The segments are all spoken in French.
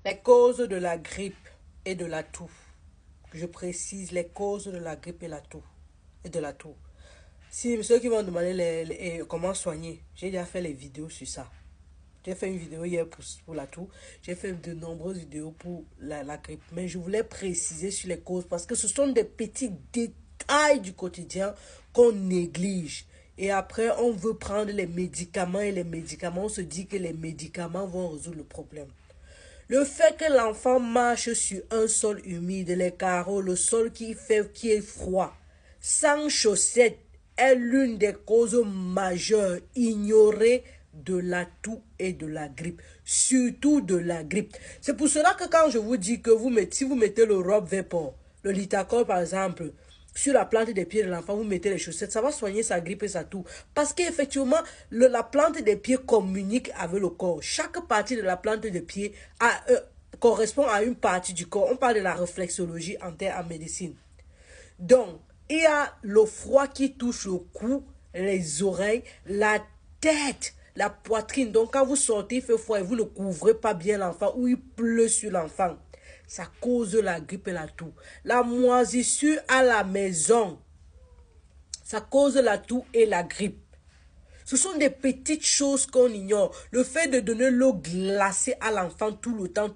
Les causes de la grippe et de la toux. Je précise les causes de la grippe et la toux. Et de la toux. Si ceux qui vont demander comment soigner, j'ai déjà fait les vidéos sur ça. J'ai fait une vidéo hier pour la toux. J'ai fait de nombreuses vidéos pour la grippe. Mais je voulais préciser sur les causes parce que ce sont des petits détails du quotidien qu'on néglige. Et après, on veut prendre les médicaments et les médicaments, on se dit que les médicaments vont résoudre le problème. Le fait que l'enfant marche sur un sol humide, les carreaux, le sol qui est froid, sans chaussettes, est l'une des causes majeures ignorées de la toux et de la grippe, surtout de la grippe. C'est pour cela que quand je vous dis que si vous mettez le Rob Vapor, le Litacol par exemple, sur la plante des pieds de l'enfant, vous mettez les chaussettes, ça va soigner sa grippe et sa toux. Parce qu'effectivement, la plante des pieds communique avec le corps. Chaque partie de la plante des pieds correspond à une partie du corps. On parle de la réflexologie en médecine. Donc, il y a le froid qui touche le cou, les oreilles, la tête, la poitrine. Donc, quand vous sortez, il fait froid et vous ne couvrez pas bien l'enfant ou il pleut sur l'enfant. Ça cause la grippe et la toux. La moisissure à la maison, ça cause la toux et la grippe. Ce sont des petites choses qu'on ignore. Le fait de donner l'eau glacée à l'enfant tout le temps,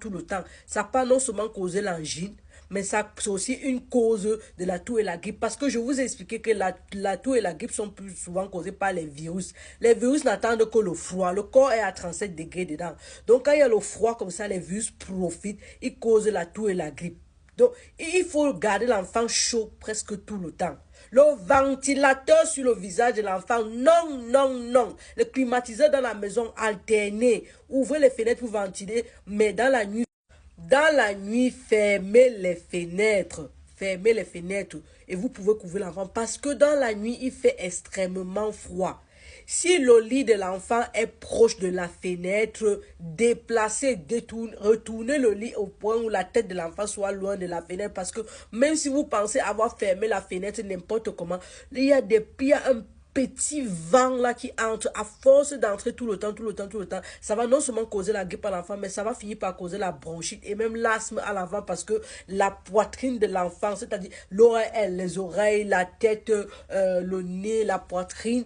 ça peut non seulement causer l'angine, mais ça c'est aussi une cause de la toux et la grippe. Parce que je vous ai expliqué que la toux et la grippe sont plus souvent causées par les virus. Les virus n'attendent que le froid. Le corps est à 37 degrés dedans. Donc quand il y a le froid comme ça, les virus profitent. Ils causent la toux et la grippe. Donc, il faut garder l'enfant chaud presque tout le temps. Le ventilateur sur le visage de l'enfant, non, non, non. Le climatiseur dans la maison, alterné. Ouvrez les fenêtres pour ventiler, mais dans la nuit, fermez les fenêtres. Fermez les fenêtres et vous pouvez couvrir l'enfant parce que dans la nuit, il fait extrêmement froid. Si le lit de l'enfant est proche de la fenêtre, déplacez, retournez le lit au point où la tête de l'enfant soit loin de la fenêtre parce que même si vous pensez avoir fermé la fenêtre n'importe comment, il y a un petit vent là qui entre à force d'entrer tout le temps, ça va non seulement causer la grippe à l'enfant, mais ça va finir par causer la bronchite et même l'asthme à l'enfant parce que la poitrine de l'enfant, c'est-à-dire l'oreille, les oreilles, la tête, le nez, la poitrine,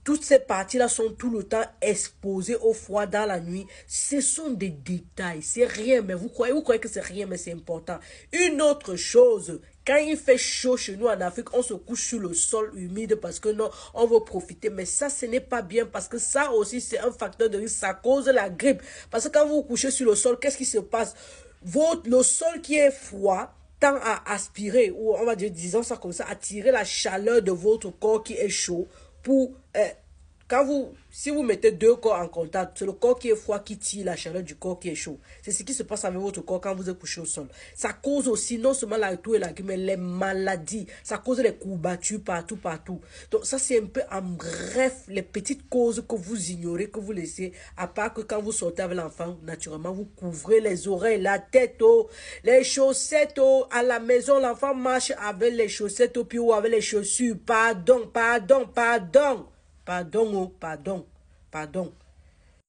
toutes ces parties-là sont tout le temps exposées au froid dans la nuit. Ce sont des détails. C'est rien, mais vous croyez que c'est rien, mais c'est important. Une autre chose, quand il fait chaud chez nous en Afrique, on se couche sur le sol humide parce que non, on veut profiter. Mais ça, ce n'est pas bien parce que ça aussi, c'est un facteur de risque. Ça cause la grippe. Parce que quand vous vous couchez sur le sol, qu'est-ce qui se passe? Le sol qui est froid tend à aspirer, ou on va dire, disons ça comme ça, attirer la chaleur de votre corps qui est chaud pour si vous mettez deux corps en contact, c'est le corps qui est froid qui tire la chaleur du corps qui est chaud. C'est ce qui se passe avec votre corps quand vous êtes couché au sol. Ça cause aussi non seulement la toux et la grippe, mais les maladies. Ça cause les courbatures partout. Donc ça c'est un peu en bref les petites causes que vous ignorez, que vous laissez. À part que quand vous sortez avec l'enfant, naturellement vous couvrez les oreilles, la tête, les chaussettes, à la maison l'enfant marche avec les chaussettes au pied ou avec les chaussures. Pardon. Pardon, pardon.